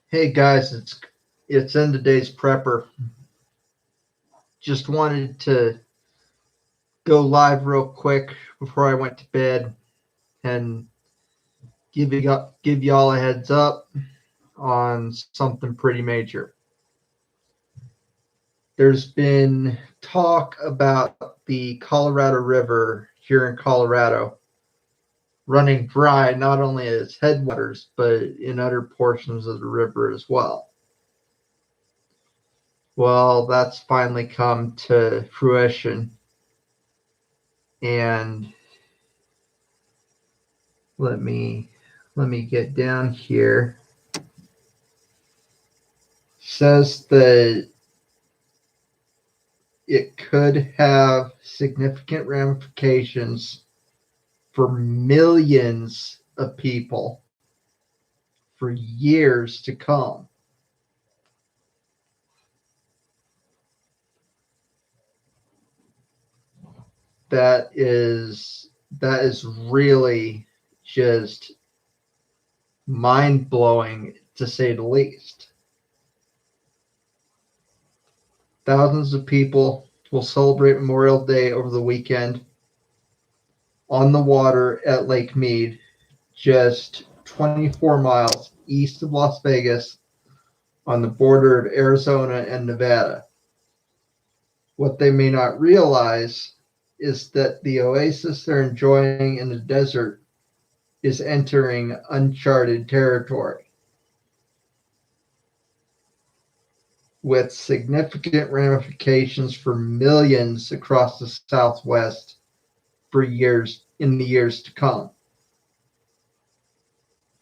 Hey guys, it's end of days prepper. Just wanted to go live real quick before I went to bed and give y'all a heads up on something pretty major. There's been talk about the Colorado River here in Colorado running dry not only at its headwaters but in other portions of the river as well. Well, that's finally come to fruition, and let me get down here. Says that it could have significant ramifications for millions of people for years to come. That is really just mind blowing, to say the least. Thousands of people will celebrate Memorial Day over the weekend on the water at Lake Mead, just 24 miles east of Las Vegas on the border of Arizona and Nevada. What they may not realize is that the oasis they're enjoying in the desert is entering uncharted territory with significant ramifications for millions across the Southwest for years in the years to come.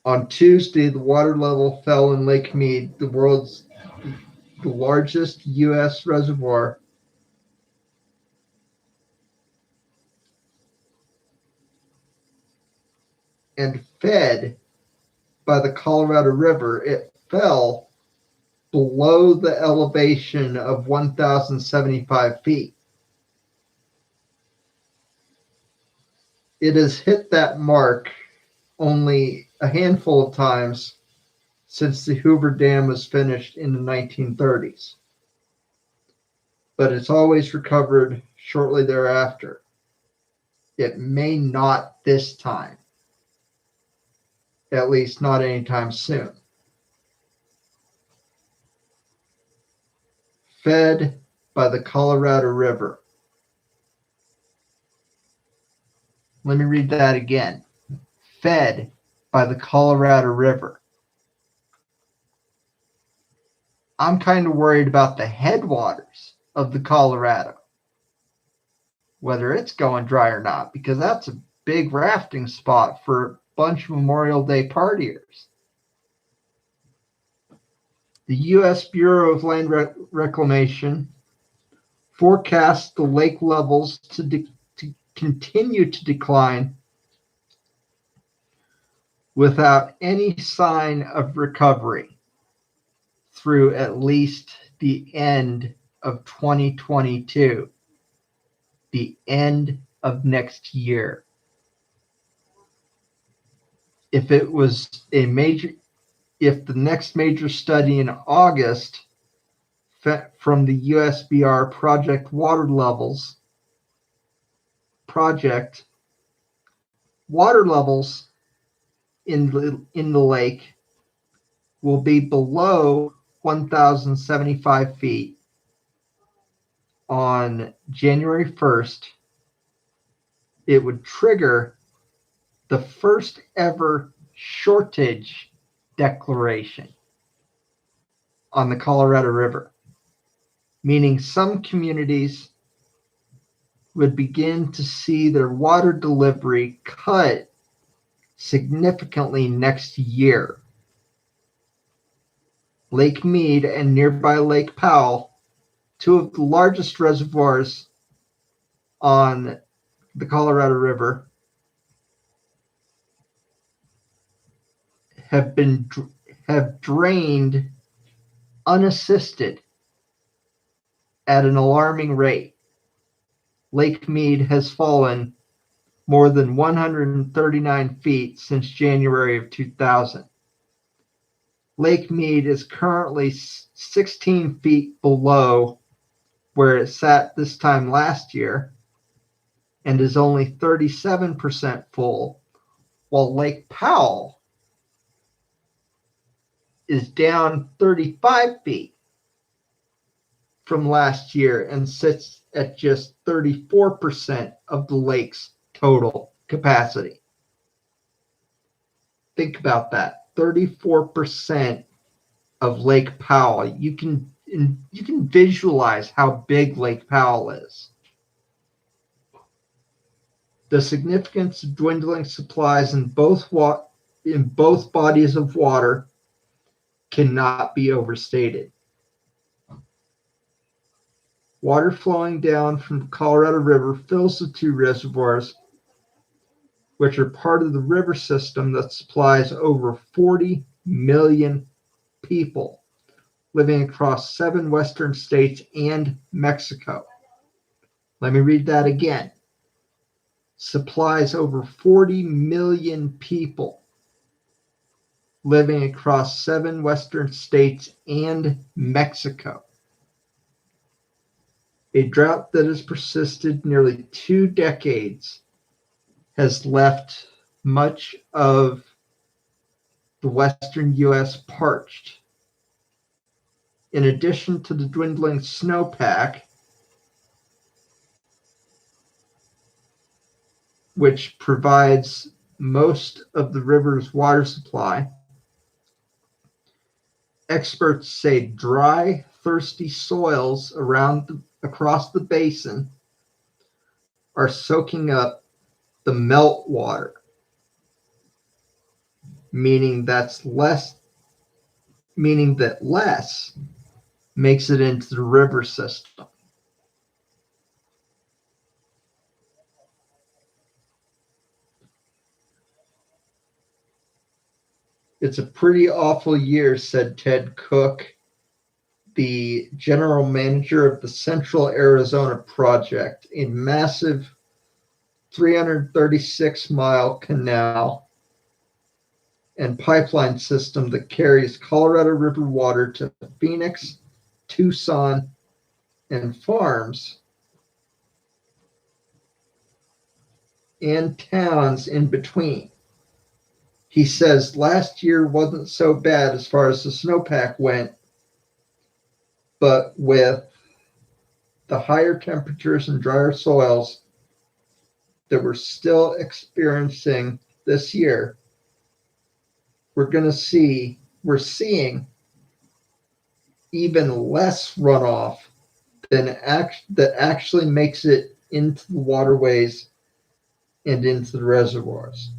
On Tuesday, the water level fell in Lake Mead, the world's largest U.S. reservoir, and fed by the Colorado River. It fell below the elevation of 1,075 feet. It has hit that mark only a handful of times since the Hoover Dam was finished in the 1930s, but it's always recovered shortly thereafter. It may not this time, at least not anytime soon. Fed by the Colorado River. Let me read that again. Fed by the Colorado River. I'm kind of worried about the headwaters of the Colorado, whether it's going dry or not, because that's a big rafting spot for a bunch of Memorial Day partiers. The U.S. Bureau of Land Reclamation forecasts the lake levels to continue to decline without any sign of recovery through at least the end of 2022, the end of next year. If the next major study in August from the USBR Project Water levels in the lake will be below 1,075 feet on January 1st. It would trigger the first ever shortage declaration on the Colorado River, meaning some communities would begin to see their water delivery cut significantly next year. Lake Mead and nearby Lake Powell, two of the largest reservoirs on the Colorado River, have drained unassisted at an alarming rate. Lake Mead has fallen more than 139 feet since January of 2000. Lake Mead is currently 16 feet below where it sat this time last year and is only 37% full, while Lake Powell is down 35 feet from last year and sits at just 34% of the lake's total capacity. Think about that. 34% of Lake Powell. You can visualize how big Lake Powell is. The significance of dwindling supplies in both bodies of water cannot be overstated. Water flowing down from the Colorado River fills the two reservoirs, which are part of the river system that supplies over 40 million people living across 7 western states and Mexico. Let me read that again. Supplies over 40 million people living across 7 western states and Mexico. A drought that has persisted nearly 2 decades has left much of the western U.S. parched. In addition to the dwindling snowpack, which provides most of the river's water supply, experts say dry, thirsty soils across the basin are soaking up the meltwater, meaning that less makes it into the river system. It's a pretty awful year, said Ted Cook, the general manager of the Central Arizona Project, a massive 336-mile canal and pipeline system that carries Colorado River water to Phoenix, Tucson, and farms and towns in between. He says last year wasn't so bad as far as the snowpack went, but with the higher temperatures and drier soils that we're still experiencing this year, we're seeing even less runoff that actually makes it into the waterways and into the reservoirs.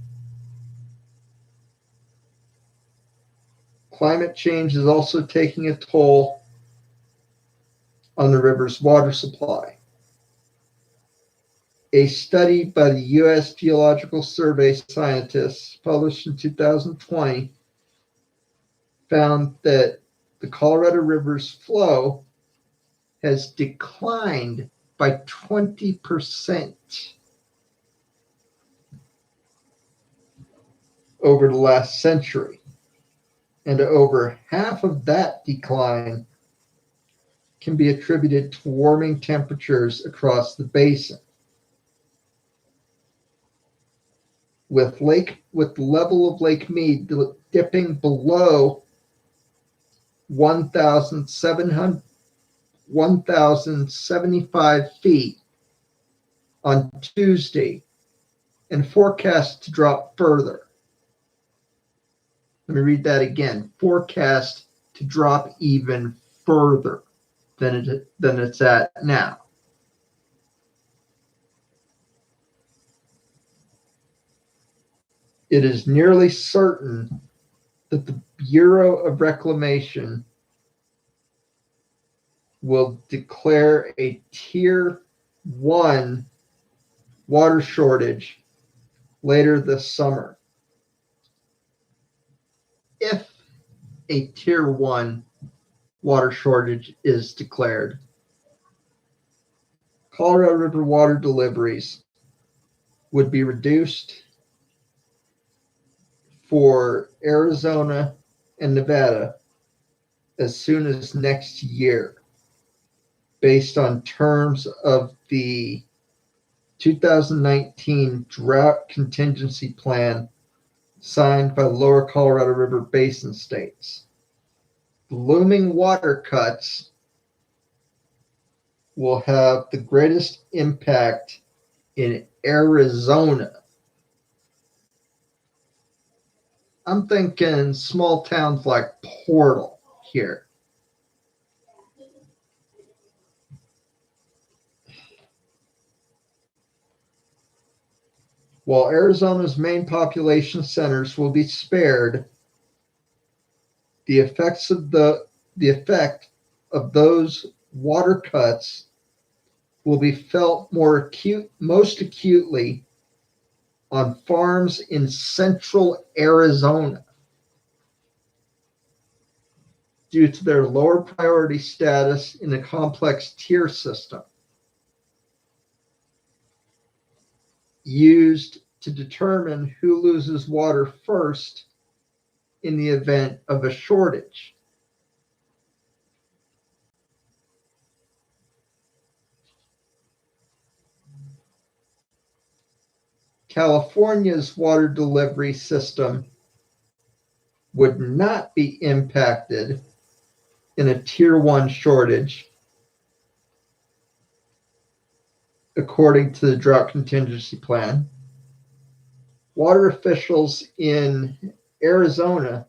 Climate change is also taking a toll on the river's water supply. A study by the U.S. Geological Survey scientists published in 2020 found that the Colorado River's flow has declined by 20% over the last century. And over half of that decline can be attributed to warming temperatures across the basin. With the level of Lake Mead dipping below 1,075 feet on Tuesday and forecast to drop further. Let me read that again. Forecast to drop even further than it's at now. It is nearly certain that the Bureau of Reclamation will declare a Tier 1 water shortage later this summer. If a Tier 1 water shortage is declared, Colorado River water deliveries would be reduced for Arizona and Nevada as soon as next year, based on terms of the 2019 Drought Contingency Plan signed by the Lower Colorado River Basin states. The looming water cuts will have the greatest impact in Arizona. I'm thinking small towns like Portal here. While Arizona's main population centers will be spared, the effect of those water cuts will be felt most acutely on farms in central Arizona due to their lower priority status in the complex tier system used to determine who loses water first in the event of a shortage. California's water delivery system would not be impacted in a tier 1 shortage, according to the drought contingency plan. Water officials in Arizona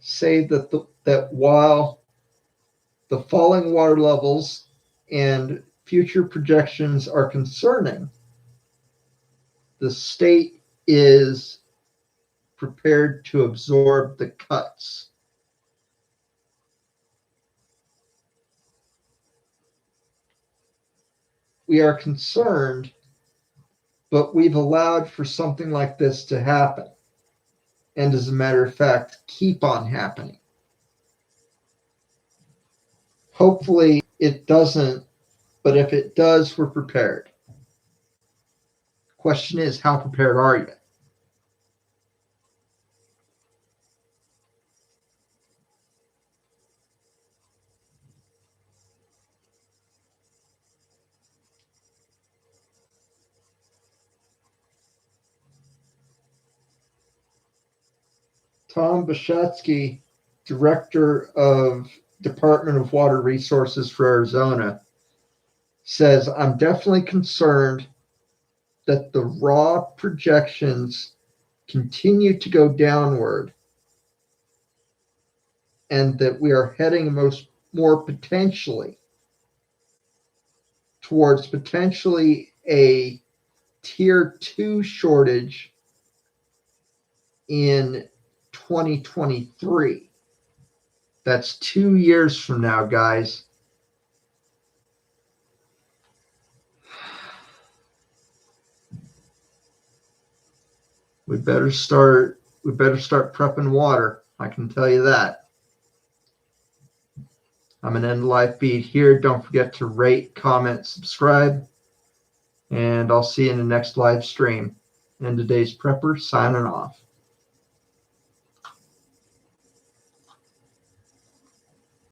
say that while the falling water levels and future projections are concerning, the state is prepared to absorb the cuts. We are concerned, but we've allowed for something like this to happen, and as a matter of fact, keep on happening. Hopefully it doesn't, but if it does, we're prepared. Question is, how prepared are you? Tom Bashatsky, Director of Department of Water Resources for Arizona, says, I'm definitely concerned that the raw projections continue to go downward and that we are heading more potentially towards potentially a tier 2 shortage in 2023. That's 2 years from now, guys. We better start prepping water. I can tell you that. I'm an End Life Beat here. Don't forget to rate, comment, subscribe, and I'll see you in the next live stream. And today's Prepper signing off.